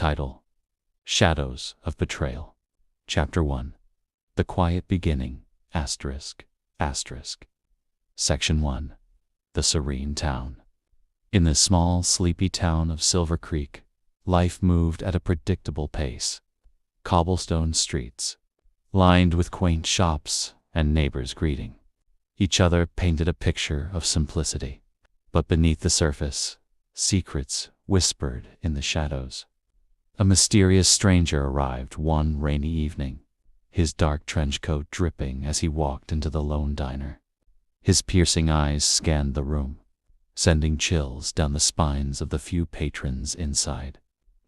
Title: Shadows of Betrayal. Chapter 1: The Quiet Beginning. Section 1: The Serene Town. In the small, sleepy town of Silver Creek, life moved at a predictable pace. Cobblestone streets, lined with quaint shops and neighbors greeting each other, painted a picture of simplicity. But beneath the surface, secrets whispered in the shadows. A mysterious stranger arrived one rainy evening, his dark trench coat dripping as he walked into the lone diner. His piercing eyes scanned the room, sending chills down the spines of the few patrons inside.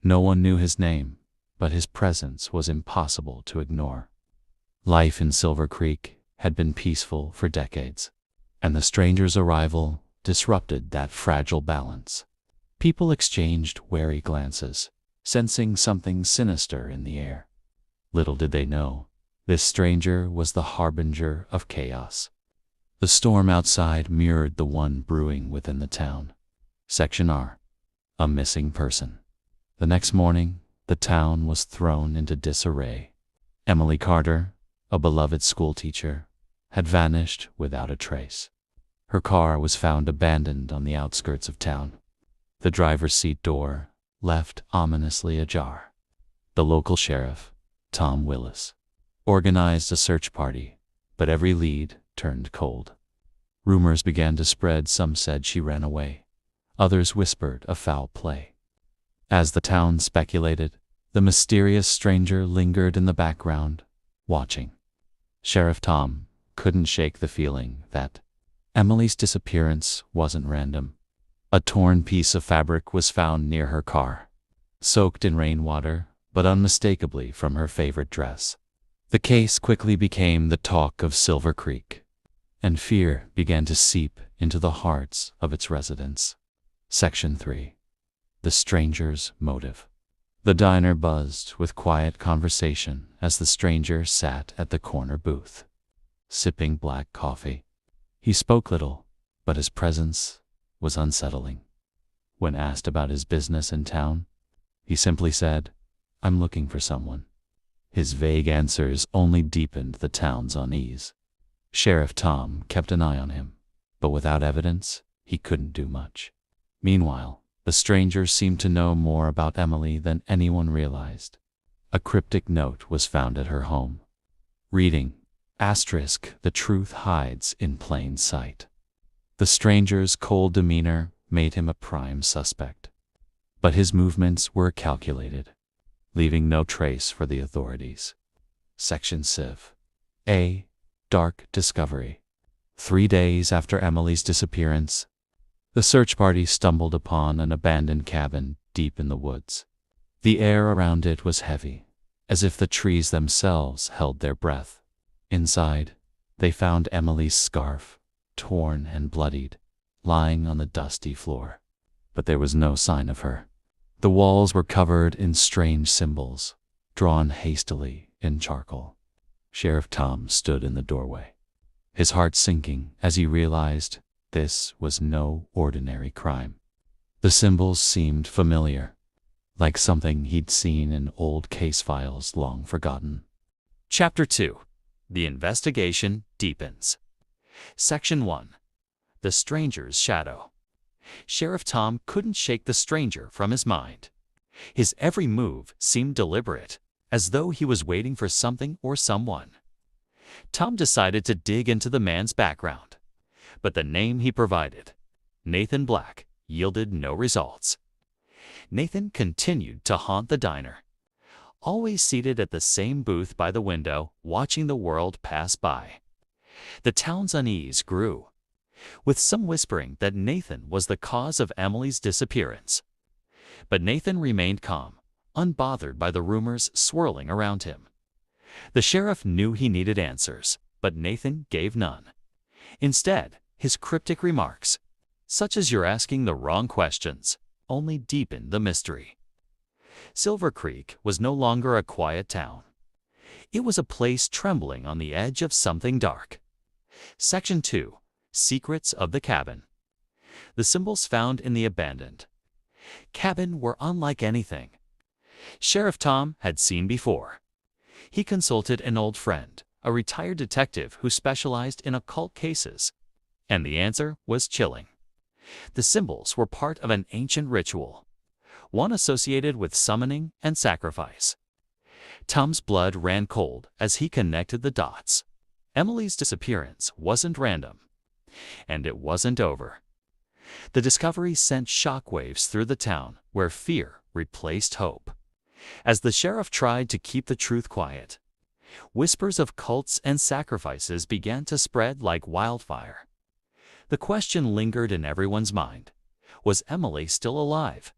No one knew his name, but his presence was impossible to ignore. Life in Silver Creek had been peaceful for decades, and the stranger's arrival disrupted that fragile balance. People exchanged wary glances, sensing something sinister in the air. Little did they know, this stranger was the harbinger of chaos. The storm outside mirrored the one brewing within the town. Section R: A Missing Person. The next morning, the town was thrown into disarray. Emily Carter, a beloved schoolteacher, had vanished without a trace. Her car was found abandoned on the outskirts of town, the driver's seat door left ominously ajar. The local sheriff, Tom Willis, organized a search party, but every lead turned cold. Rumors began to spread. Some said she ran away. Others whispered of foul play. As the town speculated, the mysterious stranger lingered in the background, watching. Sheriff Tom couldn't shake the feeling that Emily's disappearance wasn't random. A torn piece of fabric was found near her car, soaked in rainwater, but unmistakably from her favorite dress. The case quickly became the talk of Silver Creek, and fear began to seep into the hearts of its residents. Section 3: The Stranger's Motive. The diner buzzed with quiet conversation as the stranger sat at the corner booth, sipping black coffee. He spoke little, but his presence was unsettling. When asked about his business in town, he simply said, "I'm looking for someone." His vague answers only deepened the town's unease. Sheriff Tom kept an eye on him, but without evidence, he couldn't do much. Meanwhile, the stranger seemed to know more about Emily than anyone realized. A cryptic note was found at her home, reading, "The truth hides in plain sight." The stranger's cold demeanor made him a prime suspect, but his movements were calculated, leaving no trace for the authorities. Section Civ. A. Dark Discovery. 3 days after Emily's disappearance, the search party stumbled upon an abandoned cabin deep in the woods. The air around it was heavy, as if the trees themselves held their breath. Inside, they found Emily's scarf, torn and bloodied, lying on the dusty floor. But there was no sign of her. The walls were covered in strange symbols, drawn hastily in charcoal. Sheriff Tom stood in the doorway, his heart sinking as he realized this was no ordinary crime. The symbols seemed familiar, like something he'd seen in old case files long forgotten. Chapter 2: The Investigation Deepens. Section 1: The Stranger's Shadow. Sheriff Tom couldn't shake the stranger from his mind. His every move seemed deliberate, as though he was waiting for something or someone. Tom decided to dig into the man's background, but the name he provided, Nathan Black, yielded no results. Nathan continued to haunt the diner, always seated at the same booth by the window, watching the world pass by. The town's unease grew, with some whispering that Nathan was the cause of Emily's disappearance. But Nathan remained calm, unbothered by the rumors swirling around him. The sheriff knew he needed answers, but Nathan gave none. Instead, his cryptic remarks, such as "you're asking the wrong questions," only deepened the mystery. Silver Creek was no longer a quiet town. It was a place trembling on the edge of something dark. Section 2: Secrets of the Cabin. The symbols found in the abandoned cabin were unlike anything Sheriff Tom had seen before. He consulted an old friend, a retired detective who specialized in occult cases, and the answer was chilling. The symbols were part of an ancient ritual, one associated with summoning and sacrifice. Tom's blood ran cold as he connected the dots. Emily's disappearance wasn't random, and it wasn't over. The discovery sent shockwaves through the town, where fear replaced hope. As the sheriff tried to keep the truth quiet, whispers of cults and sacrifices began to spread like wildfire. The question lingered in everyone's mind: was Emily still alive?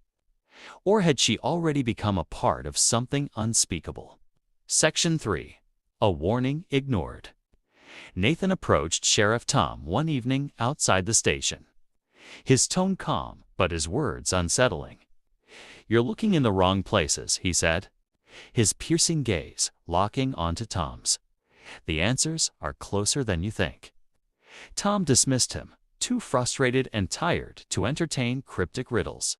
Or had she already become a part of something unspeakable? Section 3. A warning ignored. Nathan approached Sheriff Tom one evening outside the station. His tone calm, but his words unsettling. "You're looking in the wrong places," he said, his piercing gaze locking onto Tom's. "The answers are closer than you think." Tom dismissed him, too frustrated and tired to entertain cryptic riddles.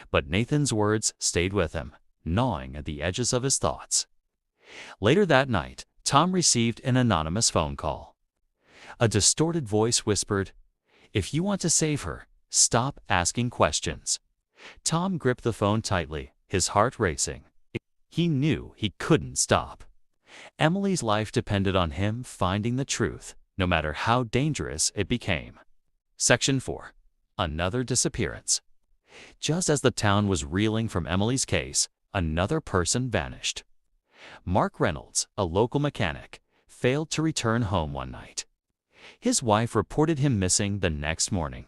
But Nathan's words stayed with him, gnawing at the edges of his thoughts. Later that night, Tom received an anonymous phone call. A distorted voice whispered, "If you want to save her, stop asking questions." Tom gripped the phone tightly, his heart racing. He knew he couldn't stop. Emily's life depended on him finding the truth, no matter how dangerous it became. Section 4. Another disappearance. Just as the town was reeling from Emily's case, another person vanished. Mark Reynolds, a local mechanic, failed to return home one night. His wife reported him missing the next morning,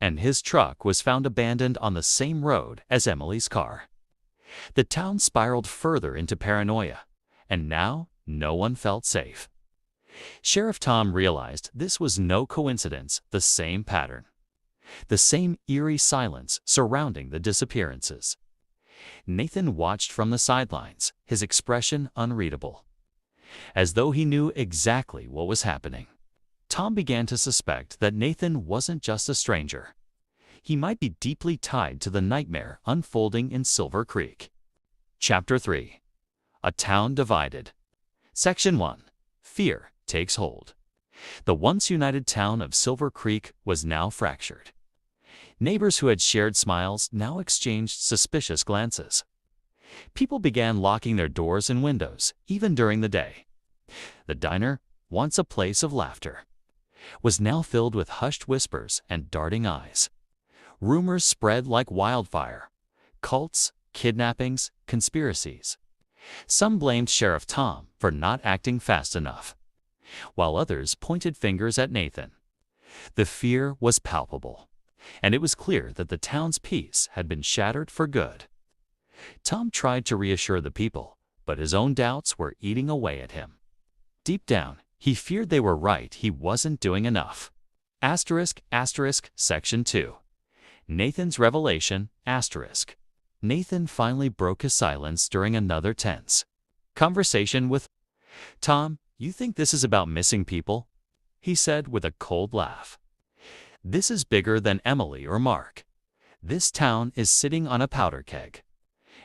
and his truck was found abandoned on the same road as Emily's car. The town spiraled further into paranoia, and now no one felt safe. Sheriff Tom realized this was no coincidence, the same pattern. The same eerie silence surrounding the disappearances. Nathan watched from the sidelines, his expression unreadable, as though he knew exactly what was happening. Tom began to suspect that Nathan wasn't just a stranger. He might be deeply tied to the nightmare unfolding in Silver Creek. Chapter 3. A Town Divided. Section 1. Fear Takes Hold. The once united town of Silver Creek was now fractured. Neighbors who had shared smiles now exchanged suspicious glances. People began locking their doors and windows, even during the day. The diner, once a place of laughter, was now filled with hushed whispers and darting eyes. Rumors spread like wildfire: cults, kidnappings, conspiracies. Some blamed Sheriff Tom for not acting fast enough, while others pointed fingers at Nathan. The fear was palpable, and it was clear that the town's peace had been shattered for good. Tom tried to reassure the people, but his own doubts were eating away at him. Deep down, he feared they were right, he wasn't doing enough. Section 2. Nathan's revelation. Nathan finally broke his silence during another tense conversation with Tom. "You think this is about missing people?" he said with a cold laugh. "This is bigger than Emily or Mark. This town is sitting on a powder keg,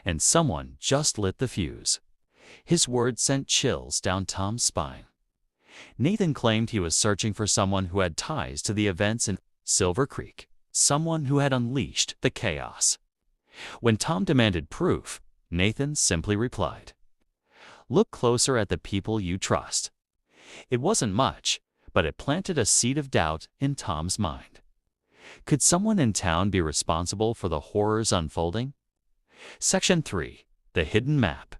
and someone just lit the fuse." His words sent chills down Tom's spine. Nathan claimed he was searching for someone who had ties to the events in Silver Creek, someone who had unleashed the chaos. When Tom demanded proof, Nathan simply replied, "Look closer at the people you trust." It wasn't much, but it planted a seed of doubt in Tom's mind. Could someone in town be responsible for the horrors unfolding? Section 3. The Hidden Map.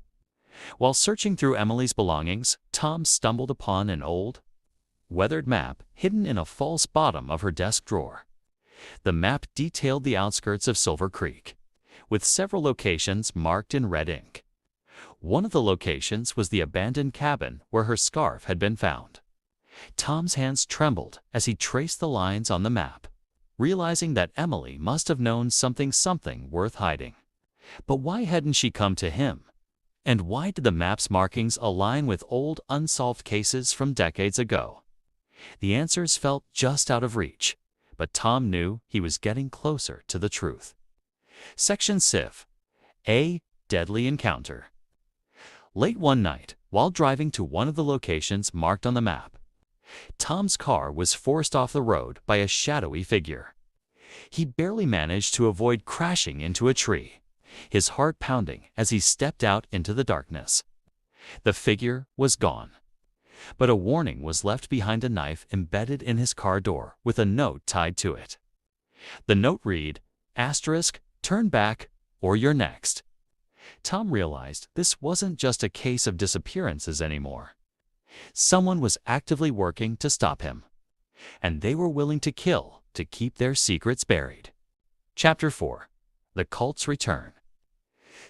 While searching through Emily's belongings, Tom stumbled upon an old, weathered map hidden in a false bottom of her desk drawer. The map detailed the outskirts of Silver Creek, with several locations marked in red ink. One of the locations was the abandoned cabin where her scarf had been found. Tom's hands trembled as he traced the lines on the map, realizing that Emily must have known something worth hiding. But why hadn't she come to him? And why did the map's markings align with old, unsolved cases from decades ago? The answers felt just out of reach, but Tom knew he was getting closer to the truth. Section 6. A deadly encounter. Late one night, while driving to one of the locations marked on the map, Tom's car was forced off the road by a shadowy figure. He barely managed to avoid crashing into a tree, his heart pounding as he stepped out into the darkness. The figure was gone, but a warning was left behind, a knife embedded in his car door with a note tied to it. The note read, "*Turn back or you're next." Tom realized this wasn't just a case of disappearances anymore. Someone was actively working to stop him, and they were willing to kill to keep their secrets buried. Chapter 4. The Cult's Return.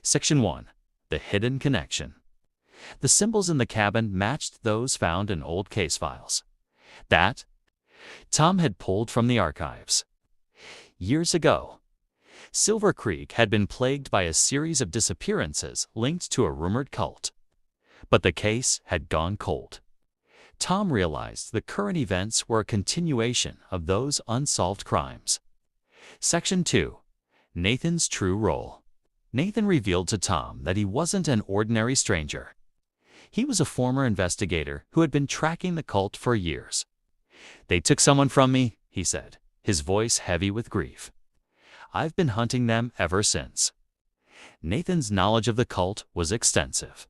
Section 1. The Hidden Connection. The symbols in the cabin matched those found in old case files that Tom had pulled from the archives. Years ago, Silver Creek had been plagued by a series of disappearances linked to a rumored cult. But the case had gone cold. Tom realized the current events were a continuation of those unsolved crimes. Section 2. Nathan's True Role. Nathan revealed to Tom that he wasn't an ordinary stranger. He was a former investigator who had been tracking the cult for years. "They took someone from me," he said, his voice heavy with grief. "I've been hunting them ever since." Nathan's knowledge of the cult was extensive,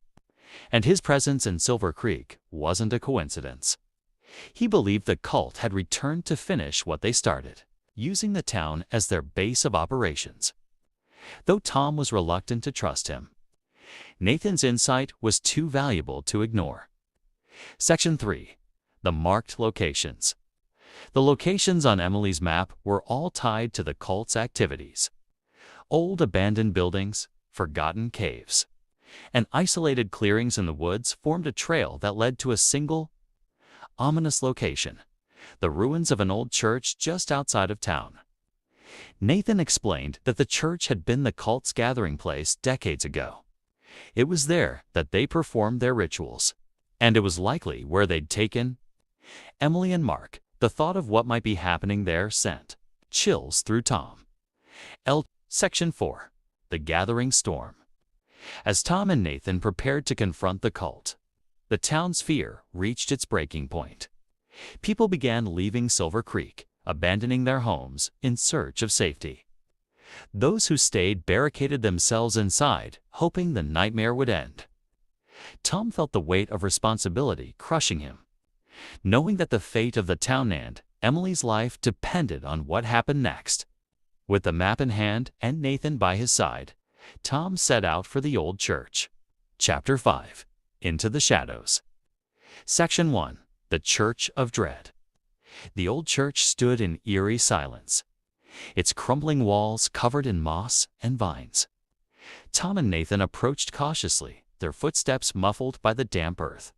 and his presence in Silver Creek wasn't a coincidence. He believed the cult had returned to finish what they started, using the town as their base of operations. Though Tom was reluctant to trust him, Nathan's insight was too valuable to ignore. Section 3. The Marked Locations. The locations on Emily's map were all tied to the cult's activities. Old abandoned buildings, forgotten caves, and isolated clearings in the woods formed a trail that led to a single, ominous location: the ruins of an old church just outside of town. Nathan explained that the church had been the cult's gathering place decades ago. It was there that they performed their rituals, and it was likely where they'd taken Emily and Mark. The thought of what might be happening there sent chills through Tom. Section 4. The Gathering Storm. As Tom and Nathan prepared to confront the cult, the town's fear reached its breaking point. People began leaving Silver Creek, abandoning their homes in search of safety. Those who stayed barricaded themselves inside, hoping the nightmare would end. Tom felt the weight of responsibility crushing him, knowing that the fate of the town and Emily's life depended on what happened next. With the map in hand and Nathan by his side, Tom set out for the old church. Chapter 5. Into the Shadows. Section 1. The Church of Dread. The old church stood in eerie silence, its crumbling walls covered in moss and vines. Tom and Nathan approached cautiously, their footsteps muffled by the damp earth.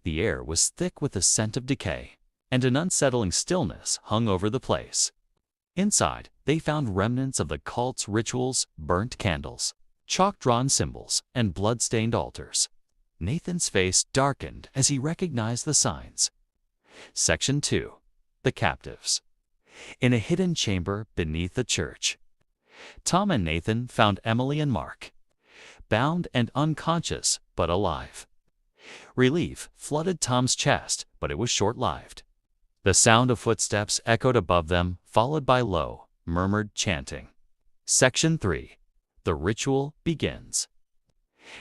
The air was thick with the scent of decay, and an unsettling stillness hung over the place. Inside, they found remnants of the cult's rituals: burnt candles, chalk-drawn symbols, and blood-stained altars. Nathan's face darkened as he recognized the signs. Section 2. The Captives. In a hidden chamber beneath the church, Tom and Nathan found Emily and Mark, bound and unconscious but alive. Relief flooded Tom's chest, but it was short-lived. The sound of footsteps echoed above them, followed by low, murmured chanting. Section 3. The Ritual Begins.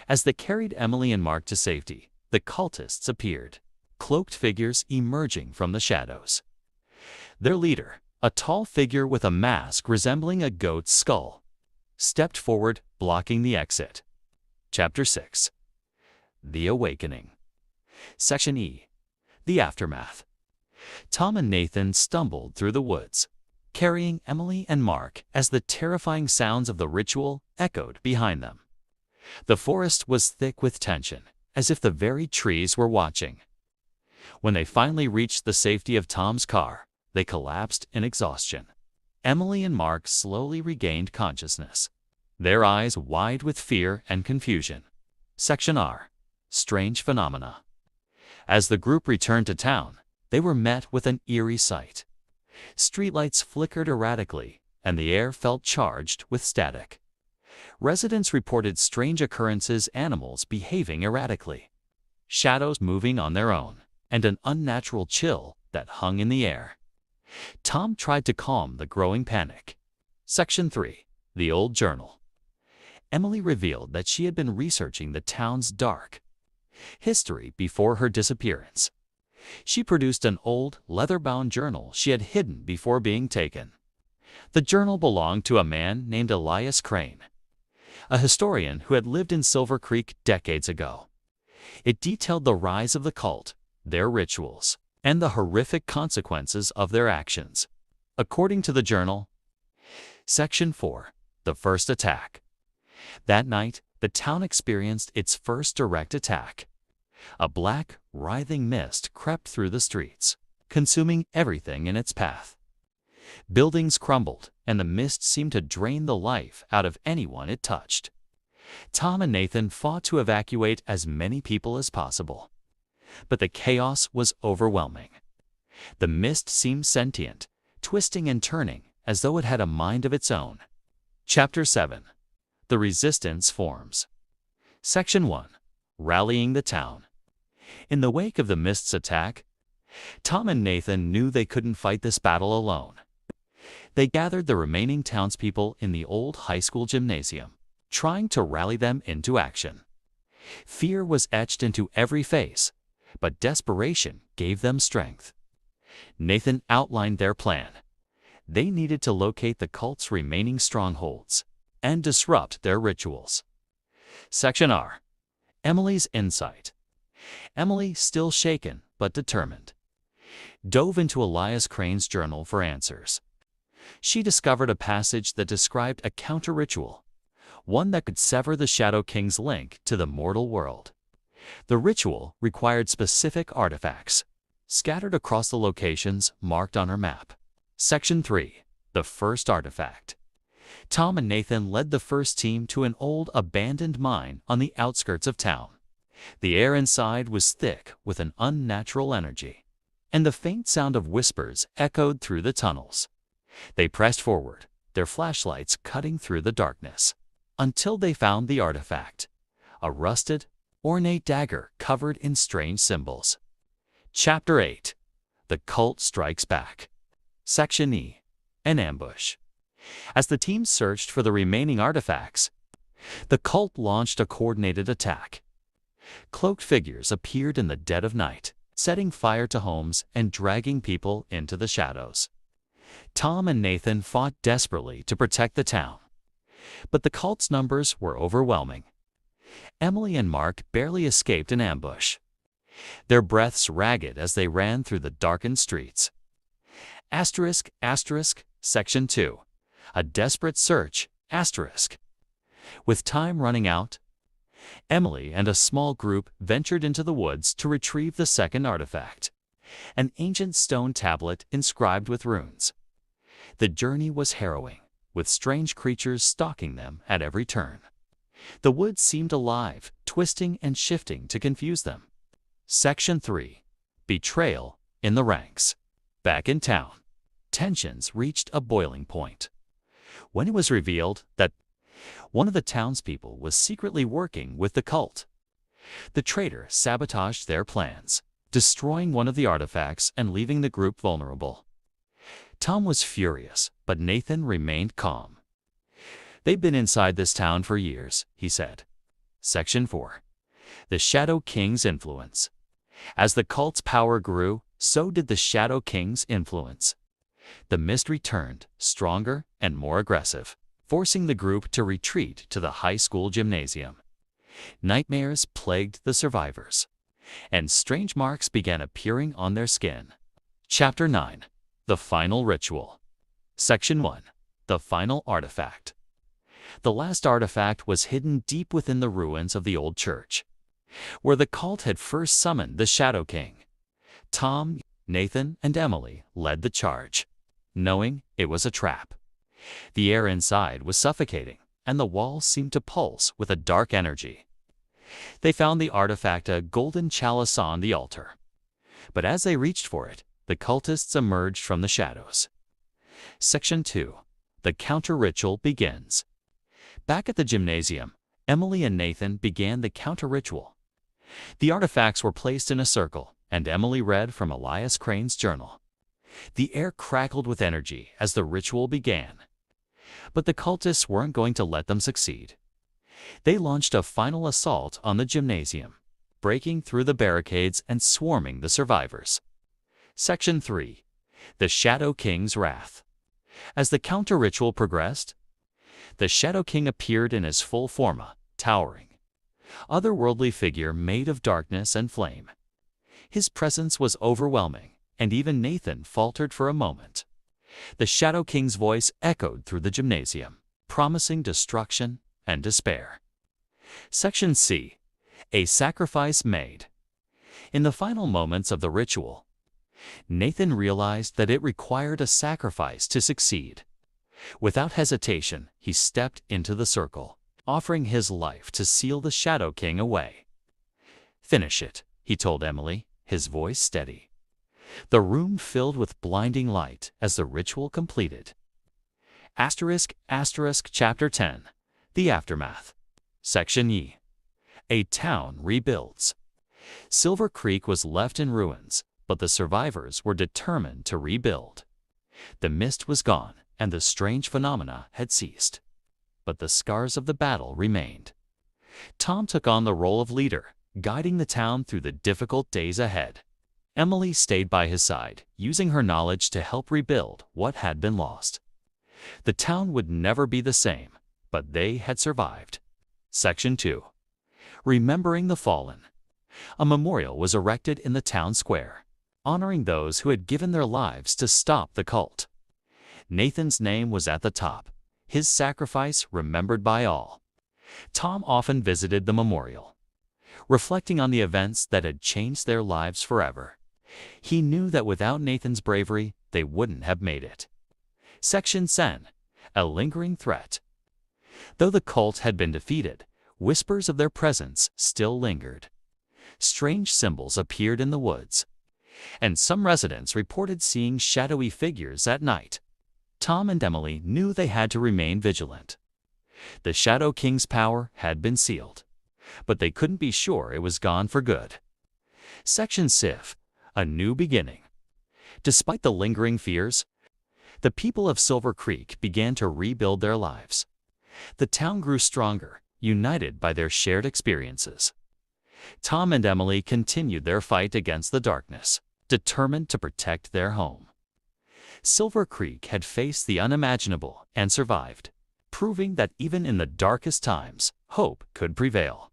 As they carried Emily and Mark to safety, the cultists appeared, cloaked figures emerging from the shadows. Their leader, a tall figure with a mask resembling a goat's skull, stepped forward, blocking the exit. Chapter 6. The Awakening. Section E. The Aftermath. Tom and Nathan stumbled through the woods, carrying Emily and Mark as the terrifying sounds of the ritual echoed behind them. The forest was thick with tension, as if the very trees were watching. When they finally reached the safety of Tom's car, they collapsed in exhaustion. Emily and Mark slowly regained consciousness, their eyes wide with fear and confusion. Section R. Strange Phenomena. As the group returned to town, they were met with an eerie sight. Streetlights flickered erratically, and the air felt charged with static. Residents reported strange occurrences, animals behaving erratically, shadows moving on their own, and an unnatural chill that hung in the air. Tom tried to calm the growing panic. Section 3. The Old Journal. Emily revealed that she had been researching the town's dark history before her disappearance. She produced an old, leather-bound journal she had hidden before being taken. The journal belonged to a man named Elias Crane, a historian who had lived in Silver Creek decades ago. It detailed the rise of the cult, their rituals, and the horrific consequences of their actions. According to the journal, Section 4. The First Attack. That night, the town experienced its first direct attack. A black, writhing mist crept through the streets, consuming everything in its path. Buildings crumbled, and the mist seemed to drain the life out of anyone it touched. Tom and Nathan fought to evacuate as many people as possible. But the chaos was overwhelming. The mist seemed sentient, twisting and turning as though it had a mind of its own. Chapter 7. The Resistance Forms. Section 1. Rallying the Town. In the wake of the mist's attack, Tom and Nathan knew they couldn't fight this battle alone. They gathered the remaining townspeople in the old high school gymnasium, trying to rally them into action. Fear was etched into every face, but desperation gave them strength. Nathan outlined their plan. They needed to locate the cult's remaining strongholds and disrupt their rituals. Section R. Emily's Insight. Emily, still shaken but determined, dove into Elias Crane's journal for answers. She discovered a passage that described a counter-ritual, one that could sever the Shadow King's link to the mortal world. The ritual required specific artifacts, scattered across the locations marked on her map. Section 3. The First Artifact. Tom and Nathan led the first team to an old, abandoned mine on the outskirts of town. The air inside was thick with an unnatural energy, and the faint sound of whispers echoed through the tunnels. They pressed forward, their flashlights cutting through the darkness, until they found the artifact, a rusted, ornate dagger covered in strange symbols. Chapter 8. The Cult Strikes Back. Section E. An Ambush. As the team searched for the remaining artifacts, the cult launched a coordinated attack. Cloaked figures appeared in the dead of night, setting fire to homes and dragging people into the shadows. Tom and Nathan fought desperately to protect the town, but the cult's numbers were overwhelming. Emily and Mark barely escaped an ambush, their breaths ragged as they ran through the darkened streets. Section 2. A Desperate Search, With time running out, Emily and a small group ventured into the woods to retrieve the second artifact, an ancient stone tablet inscribed with runes. The journey was harrowing, with strange creatures stalking them at every turn. The woods seemed alive, twisting and shifting to confuse them. Section 3. Betrayal in the Ranks. Back in town, tensions reached a boiling point when it was revealed that one of the townspeople was secretly working with the cult. The traitor sabotaged their plans, destroying one of the artifacts and leaving the group vulnerable. Tom was furious, but Nathan remained calm. "They've been inside this town for years," he said. Section 4. The Shadow King's Influence. As the cult's power grew, so did the Shadow King's influence. The mist returned, stronger and more aggressive, forcing the group to retreat to the high school gymnasium. Nightmares plagued the survivors, and strange marks began appearing on their skin. Chapter 9. The Final Ritual. Section 1. The Final Artifact. The last artifact was hidden deep within the ruins of the old church, where the cult had first summoned the Shadow King. Tom, Nathan, and Emily led the charge, knowing it was a trap. The air inside was suffocating, and the walls seemed to pulse with a dark energy. They found the artifact, a golden chalice, on the altar. But as they reached for it, the cultists emerged from the shadows. Section 2. The Counter-Ritual begins. Back at the gymnasium, Emily and Nathan began the counter-ritual. The artifacts were placed in a circle, and Emily read from Elias Crane's journal. The air crackled with energy as the ritual began. But the cultists weren't going to let them succeed. They launched a final assault on the gymnasium, breaking through the barricades and swarming the survivors. Section 3. The Shadow King's Wrath. As the counter-ritual progressed, the Shadow King appeared in his full forma, towering, otherworldly figure made of darkness and flame. His presence was overwhelming, and even Nathan faltered for a moment. The Shadow King's voice echoed through the gymnasium, promising destruction and despair. Section C. A Sacrifice Made. In the final moments of the ritual, Nathan realized that it required a sacrifice to succeed. Without hesitation, he stepped into the circle, offering his life to seal the Shadow King away. "Finish it," he told Emily, his voice steady. The room filled with blinding light as the ritual completed. Chapter 10. The Aftermath. Section E. A Town Rebuilds. Silver Creek was left in ruins, but the survivors were determined to rebuild. The mist was gone, and the strange phenomena had ceased. But the scars of the battle remained. Tom took on the role of leader, guiding the town through the difficult days ahead. Emily stayed by his side, using her knowledge to help rebuild what had been lost. The town would never be the same, but they had survived. Section 2. Remembering the Fallen. A memorial was erected in the town square, honoring those who had given their lives to stop the cult. Nathan's name was at the top, his sacrifice remembered by all. Tom often visited the memorial, reflecting on the events that had changed their lives forever. He knew that without Nathan's bravery, they wouldn't have made it. Section 10. A Lingering Threat. Though the cult had been defeated, whispers of their presence still lingered. Strange symbols appeared in the woods, and some residents reported seeing shadowy figures at night. Tom and Emily knew they had to remain vigilant. The Shadow King's power had been sealed, but they couldn't be sure it was gone for good. Section Civ. A New Beginning. Despite the lingering fears, the people of Silver Creek began to rebuild their lives. The town grew stronger, united by their shared experiences. Tom and Emily continued their fight against the darkness, determined to protect their home. Silver Creek had faced the unimaginable and survived, proving that even in the darkest times, hope could prevail.